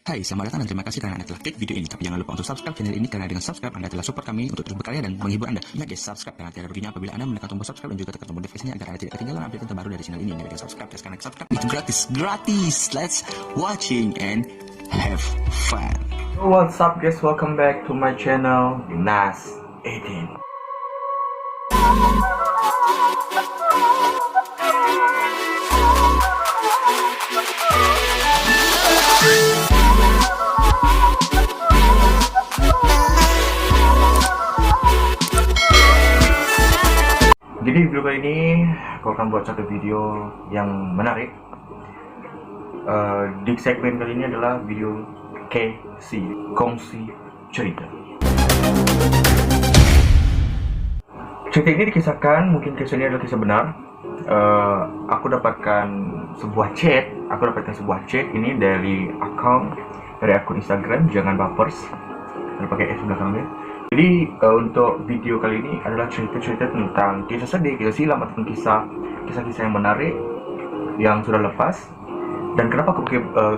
Hai, selamat datang dan terima kasih karena Anda telah klik video ini. Tapi jangan lupa untuk subscribe channel ini karena dengan subscribe Anda telah support kami untuk terus berkarya dan menghibur Anda. Ingat guys, subscribe karena tidak ruginya apabila Anda menekan tombol subscribe dan juga tekan tombol notifikasinya agar Anda tidak ketinggalan update terbaru dari channel ini. Dengan subscribe, karena subscribe itu gratis. Let's watching and have fun. What's up guys, welcome back to my channel Nas 18. Jadi video kali ini aku akan buat satu video yang menarik. Di segmen kali ini adalah video KC, kongsi cerita. Cerita ini dikisahkan, mungkin kisah ini adalah kisah benar. Aku dapatkan sebuah chat ini dari akun Instagram, jangan bapers, ada pakai S belakangnya. Jadi untuk video kali ini adalah cerita-cerita tentang kisah sedih, kisah silam, ataupun kisah-kisah yang menarik yang sudah lepas. Dan kenapa aku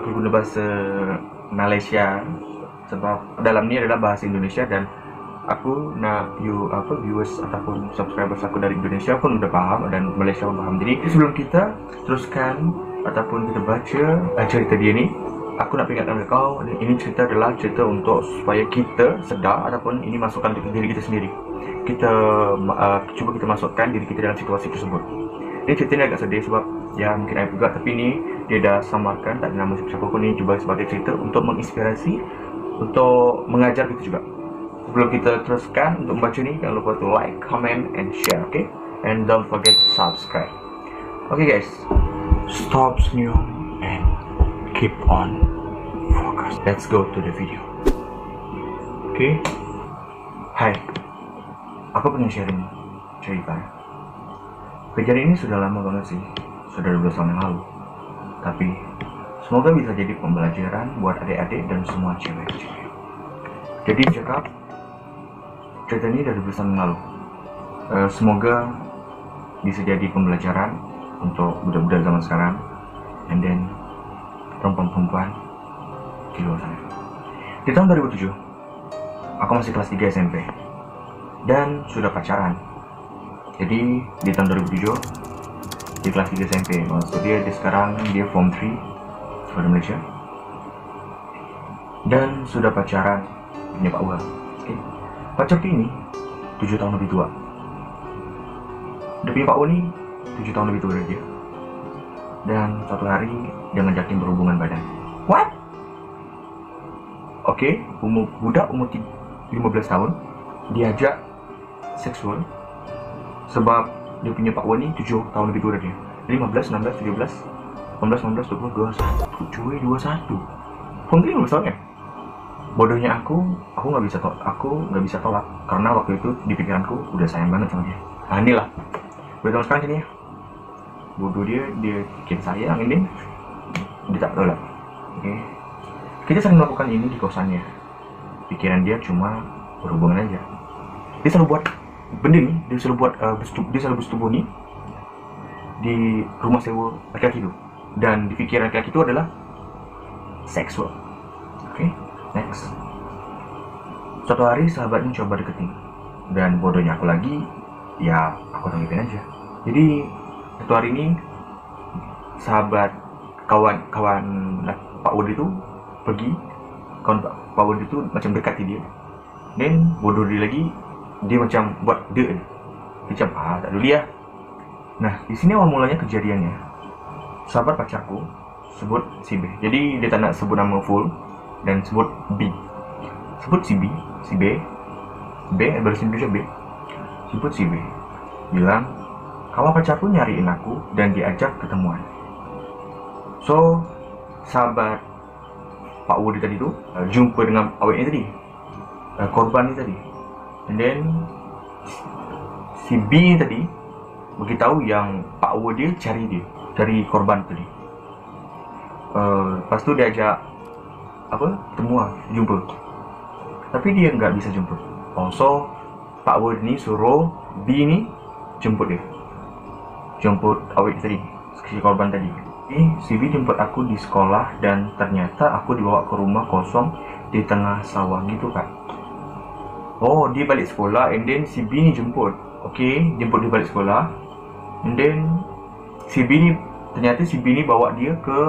guna bahasa Malaysia? Sebab dalam ini adalah bahasa Indonesia dan aku nak viewers ataupun subscribers aku dari Indonesia pun udah paham dan Malaysia pun paham. Jadi sebelum kita teruskan ataupun kita baca cerita dia ni, aku nak ingatkan kau, ini cerita adalah cerita untuk supaya kita sedar ataupun ini masukkan untuk diri kita sendiri. Kita cuba kita masukkan diri kita dalam situasi tersebut. Ini cerita ni agak sedih sebab ya mungkin aib juga, tapi ni dia dah samarkan, tak ada nama siapa pun. Ini cuba sebagai cerita untuk menginspirasi, untuk mengajar kita juga. Sebelum kita teruskan untuk membaca ni, jangan lupa to like, comment and share, okay? And don't forget to subscribe. Okay guys, stop senyum and keep on focus. Let's go to the video. Okay. Hai, aku pengen sharing cerita. Kejadian ini sudah lama banget sih, sudah 12 tahun yang lalu. Tapi semoga bisa jadi pembelajaran buat adik-adik dan semua cewek-cewek. Jadi cakap, cerita ini dari 12 tahun yang lalu. Semoga bisa jadi pembelajaran untuk budak-budak zaman sekarang, and then perempuan-perempuan di luar sana. Di tahun 2007, aku masih kelas 3 SMP dan sudah pacaran. Jadi di tahun 2007, di kelas 3 SMP, maksud dia sekarang dia form 3 di Malaysia, dan sudah pacaran punya Pak Uwa. Okay. Pacarku ini 7 tahun lebih tua. Dia punya Pak Uwa ni 7 tahun lebih tua dari dia. Dan suatu hari dia ngajakin berhubungan badan. What? Oke, budak umur 15 tahun diajak seksual sebab dia punya Pak Wan ni 7 tahun lebih tua dari dia. 15, 16, 17, 18, 19, 20, 21. Cuy, 21. Mungkin 15 tahun ya? Bodohnya aku nggak bisa tolak karena waktu itu di pikiranku udah sayang banget sama dia. Nah inilah, udah tahun sekarang sini ya. Bodoh dia bikin sayang ini, dia tak tolak. Okay. Kita sering melakukan ini di kosannya. Pikiran dia cuma berhubungan aja. Dia selalu buat benda ni, dia selalu bersetubuh ni di rumah sewa laki-laki itu. Dan di pikiran laki-laki itu adalah seksual. Oke, next. Suatu hari sahabatnya coba deketin, dan bodohnya aku lagi, ya aku tanggipin aja. Jadi satu hari ini sahabat kawan Pak Wud itu pergi, kawan Pak Wud itu macam dekati dia, dan bodoh dia lagi, dia macam buat dia macam tak dulu ya. Nah di sini awal mulanya kejadiannya, sahabat pacarku sebut si B. Jadi dia tak nak sebut nama full dan sebut B, sebut si B, bersin B, sebut si B, bilang kalau pacarku nyariin aku dan diajak ketemuan. So sahabat Pak Wudi tadi tu jumpa dengan awaknya tadi, korban ni tadi, and then si B tadi beritahu yang Pak Wudi cari korban tadi. Lepas tu dia ajak ketemuan, jumpa, tapi dia nggak bisa jemput. So Pak Wudi ni suruh B ni jemput awak tadi, si korban tadi. Si B jemput aku di sekolah dan ternyata aku dibawa ke rumah kosong di tengah sawah gitu kak. Oh, dia balik sekolah and then si B ni jemput. Okay, jemput dia balik sekolah. And then si B ni, ternyata si B ni bawa dia ke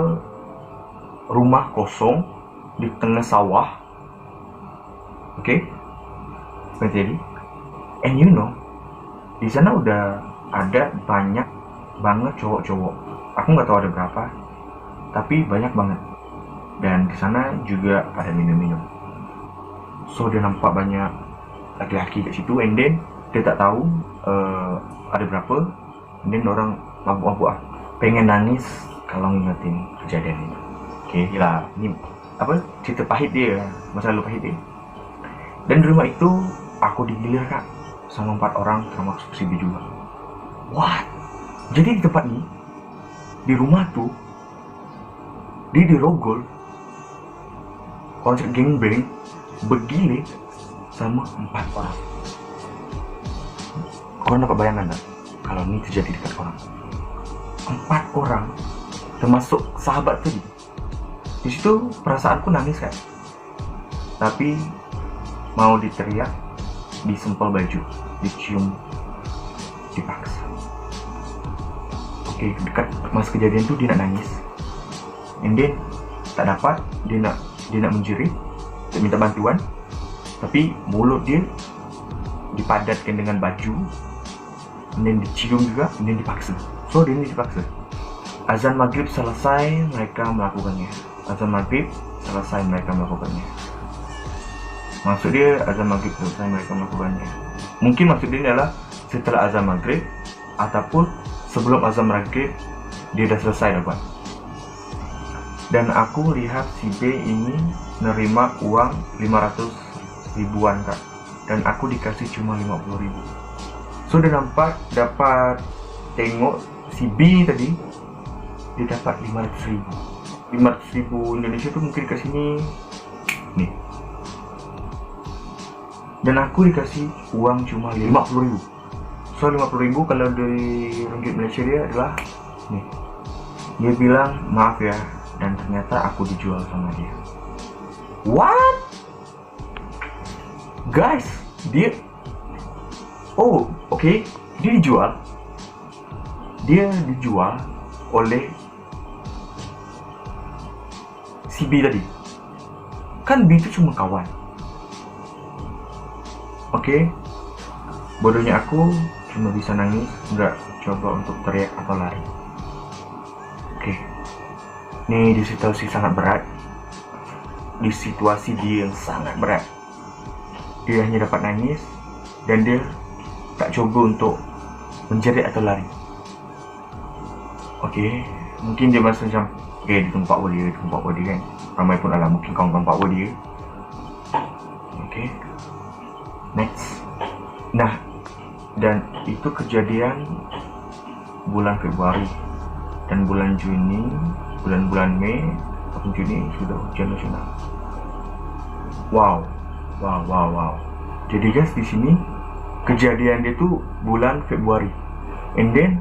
rumah kosong di tengah sawah. Okay, seperti ini. And you know, di sana udah ada banyak banget cowok-cowok. Aku nggak tahu ada berapa, tapi banyak banget. Dan di sana juga ada minum-minum. So dia nampak banyak laki-laki kat situ, and then dia tak tahu ada berapa. And then orang mabuk-mabuk pengen nangis kalau ngingetin kejadian ini. Okay, lah, ini apa cerita pahit dia, masa lalu pahit dia. Dan di rumah itu aku digilir kak sama 4 orang termasuk si B juga. What? Jadi di tempat ini, di rumah tuh dia dirogol konsep gangbang bergilir sama 4 orang. Kau dapat bayangan tak kalau ini terjadi dekat orang? 4 orang termasuk sahabat tadi. Di situ perasaanku nangis kan, tapi mau diteriak, disempel baju, dicium, dipaksa. Oke, dekat masa kejadian tuh dia nak nangis, and then tak dapat, dia nak menjerit, dia minta bantuan, tapi mulut dia dipadatkan dengan baju, and then dicium juga, and then dipaksa. So dia ni dipaksa. Azan maghrib selesai, mereka melakukannya. Azan maghrib selesai, mereka melakukannya. Maksud dia azan maghrib selesai, mereka melakukannya. Mungkin maksud dia adalah setelah azan maghrib ataupun sebelum azan maghrib dia dah selesai dah buat. Dan aku lihat si B ini nerima uang 500 ribuan kak, dan aku dikasih cuma 50 ribu. So dia dapat tengok si B tadi, dia dapat 500 ribu. 500 ribu Indonesia tu mungkin kat sini nih. Dan aku dikasih uang cuma 50 ribu. So 50 ribu kalau dari ringgit Malaysia dia adalah nih. Dia bilang maaf ya, dan ternyata aku dijual sama dia. What? Guys, dia okay. Dia dijual oleh si B tadi. Kan B itu cuma kawan. Okay, bodohnya aku cuma bisa nangis, nggak coba untuk teriak atau lari. Oke, ini di situasi sangat berat. Di situasi dia yang sangat berat, dia hanya dapat nangis dan dia tak coba untuk menjerit atau lari. Oke, mungkin dia merasa macam di tempat dia kan. Ramai pun adalah mungkin kawan-kawan tempat dia. Oke, next. Nah, dan itu kejadian bulan Februari, dan bulan Juni, bulan Mei ataupun Juni sudah hujan nasional. Wow. Jadi guys, di sini kejadian dia tuh bulan Februari, and then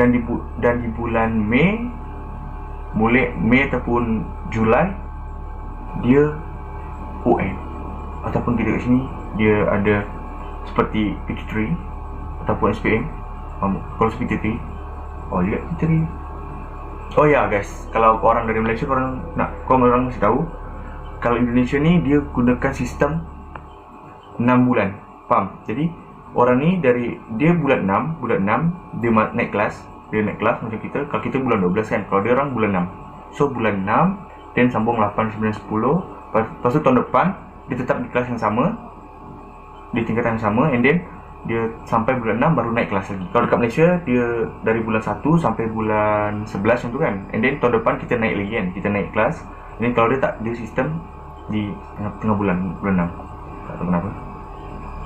dan di bulan Mei, mulai Mei ataupun Julai dia UN, ataupun kita kat sini dia ada seperti PT3 ataupun SPM. Kalau PT3, dia PT3. Oh ya guys, kalau orang dari Malaysia orang mesti tahu, kalau Indonesia ni dia gunakan sistem 6 bulan, faham? Jadi orang ni dia bulan 6 dia naik kelas macam kita. Kalau kita bulan 12 kan, kalau dia orang bulan 6. So bulan 6 dan sambung 8, 9, 10. Lepas tu tahun depan dia tetap di kelas yang sama, di tingkatan yang sama, and then dia sampai bulan 6 baru naik kelas lagi. Kalau dekat Malaysia dia dari bulan 1 sampai bulan 11 macam tu kan, and then tahun depan kita naik lagi kan, kita naik kelas. And then kalau dia sistem di tengah bulan 6, tak tahu kenapa.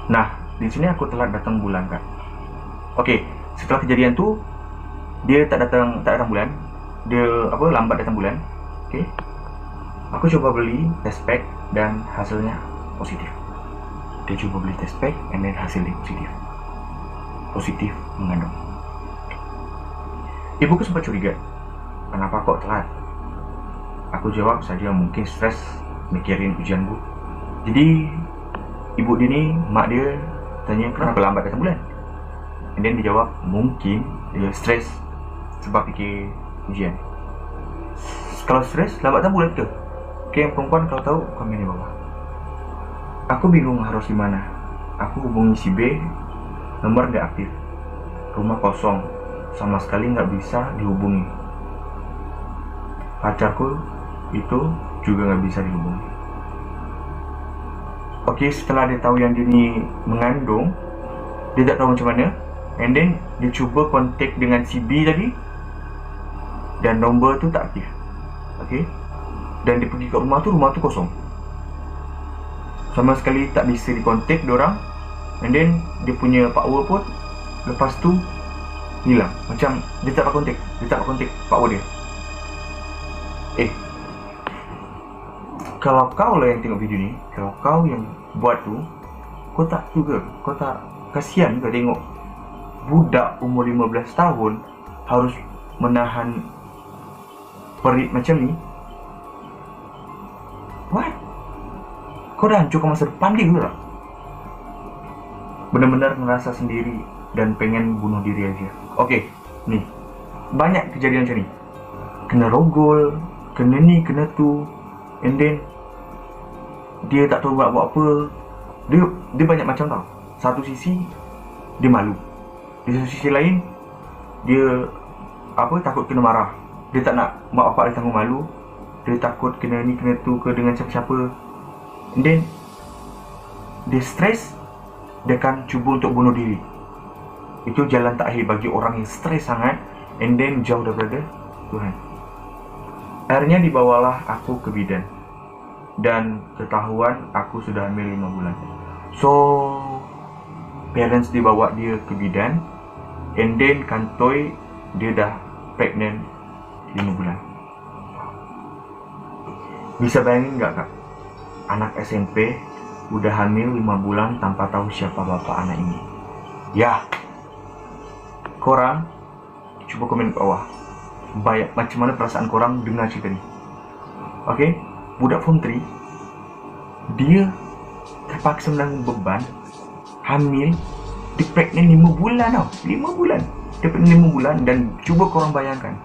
Nah, di sini aku telat datang bulan kan. Okey, setelah kejadian tu dia tak datang bulan, dia lambat datang bulan. Okey, aku coba beli test pack dan hasilnya positif. Dia coba beli test pack and then hasilnya positif mengandung. Ibuku sempat curiga kenapa kok telat? Aku jawab saja mungkin stres mikirin ujian bu. Jadi ibu dia ni, mak dia tanya kenapa lambat datang bulan. And then dia jawab mungkin dia stres sebab fikir ujian. Kalau stres lambat datang bulan ke? Okay, yang perempuan kalau tahu komen di bawah. Aku bingung harus gimana. Aku hubungi si B, nomor gak aktif, rumah kosong, sama sekali gak bisa dihubungi. Pacarku itu juga gak bisa dihubungi. Oke, setelah dia tahu yang dia ni mengandung, dia tak tahu macam mana. And then dia cuba kontak dengan si B tadi, dan nombor tu tak aktif. Oke, dan dia pergi kat rumah tu kosong, sama sekali tak bisa dikontak diorang. And then dia punya power pun lepas tu hilang. Macam dia tak dapat kontak power dia. Kalau kau lah yang tengok video ni, kalau kau yang buat tu, kau tak kasihan juga tengok budak umur 15 tahun harus menahan perit macam ni. What? Kau dah hancurkan masa depan dia ke tak? Benar-benar ngerasa sendiri dan pengen bunuh diri aja. Oke, nih banyak kejadian macam ni. Kena rogol, kena ni, kena tu. And then dia tak tahu buat apa. Dia banyak macam tau. Satu sisi dia malu, di satu sisi lain dia takut kena marah. Dia tak nak mak bapak dia tanggung malu. Dia takut kena ni kena tu ke dengan siapa-siapa. And then dia stres, dia akan cuba untuk bunuh diri. Itu jalan terakhir bagi orang yang stres sangat and then jauh daripada Tuhan. Akhirnya dibawalah aku ke bidan, dan ketahuan aku sudah hamil 5 bulan. So parents dibawa dia ke bidan, and then kantoi dia dah pregnant 5 bulan. Bisa bayangin gak kak? Anak SMP udah hamil 5 bulan tanpa tahu siapa bapak anak ini. Ya, korang coba komen ke bawah macam mana perasaan korang dengar cerita ni. Oke, budak form 3, dia terpaksa menanggung beban, hamil, dia pregnant 5 bulan tau. 5 bulan, dia pregnant 5 bulan. Dan cuba korang bayangkan,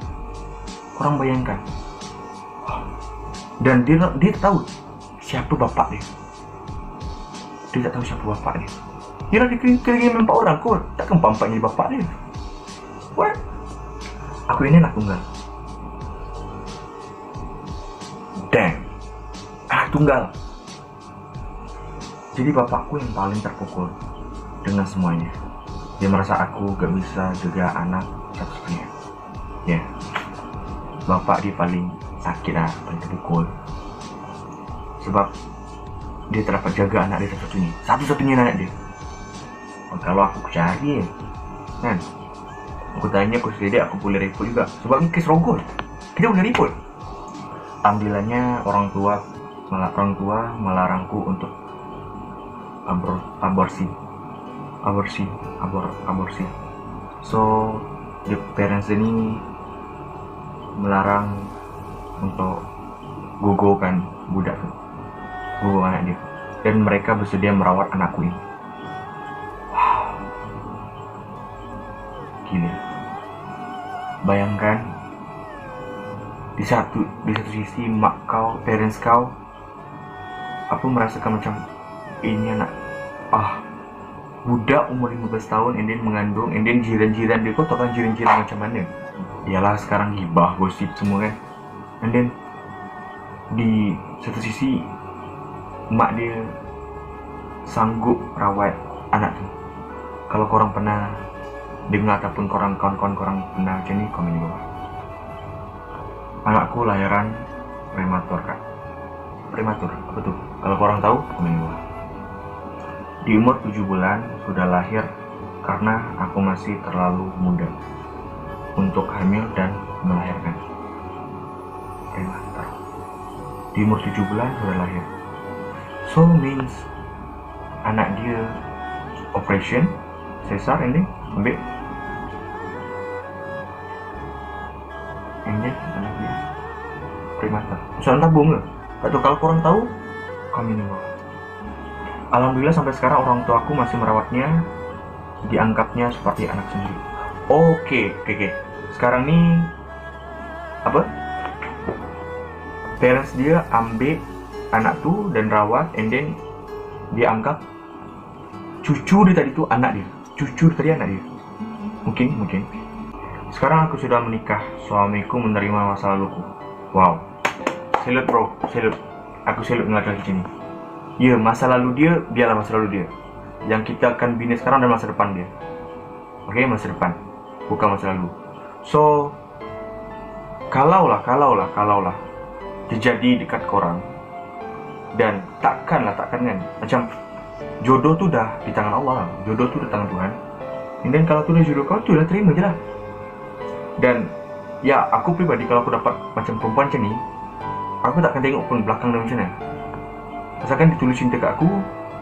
dan dia tahu siapa bapak dia. Dia tak tahu siapa bapak dia. Dia kena mempak orang kot. Takkan pampak jadi bapak dia. What? Aku ini anak tunggal. Damn, anak tunggal. Jadi bapakku yang paling terpukul dengan semuanya. Dia merasa aku gak bisa jaga anak satu-satunya. Ya, bapak dia paling sakit lah, paling terpukul. Sebab dia tak dapat jaga anak dia satu-satunya anak dia. Kalau aku cari kan, aku tanya aku sedek, aku boleh report juga. Sebab ni kes rogol, kita boleh report. Ambilannya orang tua melarangku untuk aborsi. So the parents ini melarang untuk gugurkan budak tu, gugur anak dia, dan mereka bersedia merawat anakku ini. Wow, gila. Bayangkan, di satu sisi mak kau, parents kau, aku merasakan macam ini anak budak umur 15 tahun and then mengandung, and then jiran-jiran dia, kau tahu kan jiran-jiran macam mana? Iyalah sekarang gibah, gosip semua kan. And then di satu sisi mak dia sanggup rawat anak tu. Kalau korang pernah dengar ataupun kawan-kawan korang pernah macam ni, komen di bawah. Anakku lahiran prematur kak. Prematur, apa tuh? Kalau korang tahu, komen di bawah. Di umur 7 bulan sudah lahir karena aku masih terlalu muda untuk hamil dan melahirkan. Prematur. Di umur 7 bulan sudah lahir. So means anak dia operation sesar ini ambil. Ini air mata. Soalnya tabung lah. Tak tahu kalau korang tahu, komen di bawah. Alhamdulillah sampai sekarang orang tua aku masih merawatnya, dianggapnya seperti anak sendiri. Oke. Sekarang nih apa? Parents dia ambil anak tuh dan rawat, and then dia anggap cucu dia tadi tuh anak dia. Cucu tadi anak dia. Mungkin. Sekarang aku sudah menikah. Suamiku menerima masa laluku. Wow. Salute bro, salute. Aku salute dengan laki-laki ini. Ya, masa lalu dia, biarlah masa lalu dia. Yang kita akan bina sekarang dan masa depan dia. Oke, masa depan. Bukan masa lalu. So, kalaulah terjadi dekat korang, dan takkan kan. Macam jodoh tu dah di tangan Allah. Jodoh tu di tangan Tuhan. Dan kalau tu dah jodoh kau, tu lah terima je lah. Dan ya, aku pribadi kalau aku dapat macam perempuan macam ni, aku takkan tengok pun belakang dia macam mana. Asalkan dia tulus cinta kat aku,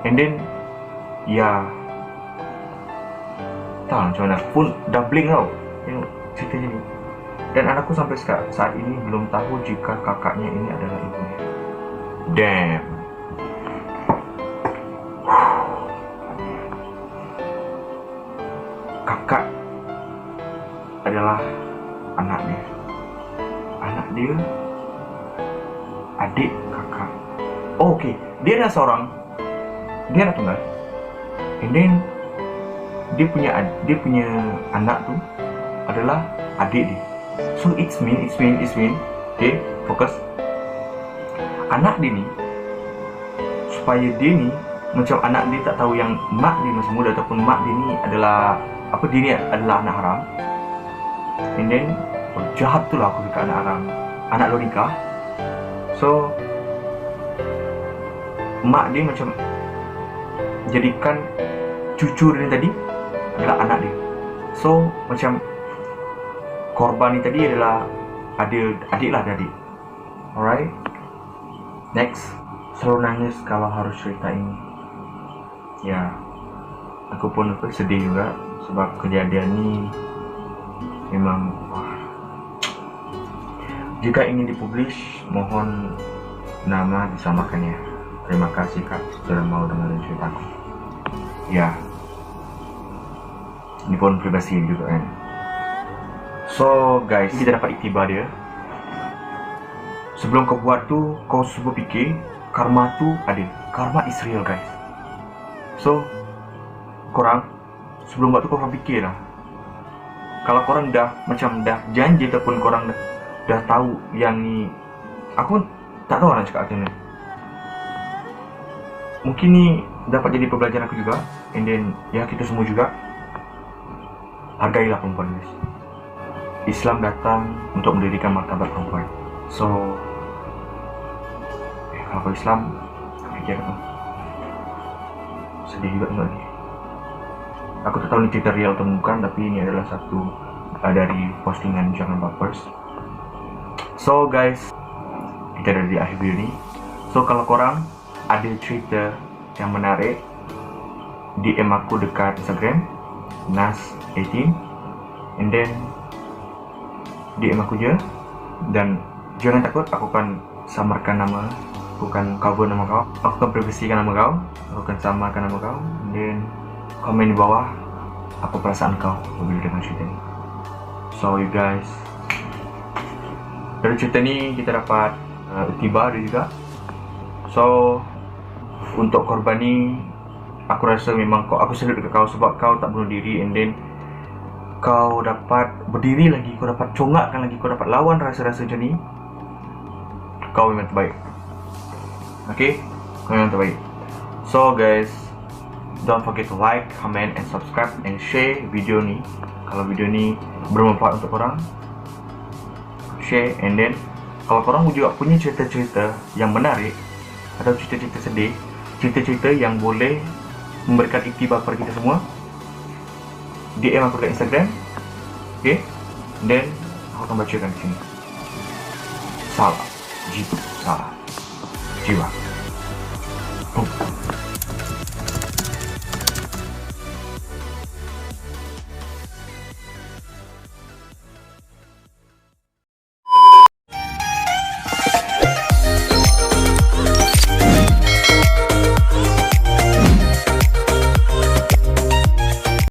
and then ya tak macam mana pun dah blink tau tengok cerita ni. Dan anakku sampai saat ini belum tahu jika kakaknya ini adalah ibunya. Damn. Kakak adalah anak dia, adik kakak. Okay, dia anak tunggal, and then dia punya anak tu adalah adik dia. So it's mean. Okay, fokus. Anak dia ni, supaya dia ni macam anak dia tak tahu yang mak dia masih muda ataupun mak dia ni adalah apa, dia ni adalah anak haram. And then jahat tu lah aku dekat anak haram, anak lo nikah. So mak dia macam jadikan cucu dia tadi adalah anak dia. So macam korban ni tadi adalah adik lah. Alright. Next. Selalu nangis kalau harus cerita ini. Ya, aku pun sedih juga sebab kejadian ni memang jika ingin dipublish, mohon nama disamakan ya. Terima kasih Kak sudah mau dengerin ceritaku. Ya, ini pun privasi juga kan. So guys, kita dapat iktibar dia. Sebelum kau buat tu, kau cuba fikir karma tu adil. Karma is real guys. So korang sebelum buat tu korang fikir lah. Kalau korang dah janji ataupun korang dah tahu yang ni, aku tak tahu nak cakap macam mana. Mungkin ni dapat jadi pembelajaran aku juga. And then ya, kita semua juga hargailah perempuan guys. Islam datang untuk mendirikan martabat perempuan. So kalau Islam, fikir aku sedih juga tengok ni. Aku tak tahu ni cerita real atau bukan, tapi ini adalah satu dari postingan Jangan Bapersss. So guys, kita ada di akhir video ni. So kalau korang ada cerita yang menarik, DM aku dekat Instagram Nas18, and then DM aku je. Dan jangan takut, aku akan samarkan nama, aku akan cover nama kau, aku akan privasikan nama kau, aku akan samarkan nama kau. Dan komen di bawah apa perasaan kau berbeda dengan cerita ni. So you guys, dari cerita ni kita dapat iktibar dia juga. So untuk korban ni, aku rasa memang aku salut dekat kau sebab kau tak bunuh diri, and then kau dapat berdiri lagi, kau dapat congakkan lagi, kau dapat lawan rasa-rasa macam ni. Kau memang terbaik. Okay, kau memang terbaik. So guys, don't forget to like, comment, and subscribe, and share video ni. Kalau video ni bermanfaat untuk korang, share. And then kalau korang juga punya cerita-cerita yang menarik atau cerita-cerita sedih, cerita-cerita yang boleh memberikan iktibar kepada kita semua, DM aku kat Instagram. Okay, then aku akan bacakan di sini. Salam jiwa.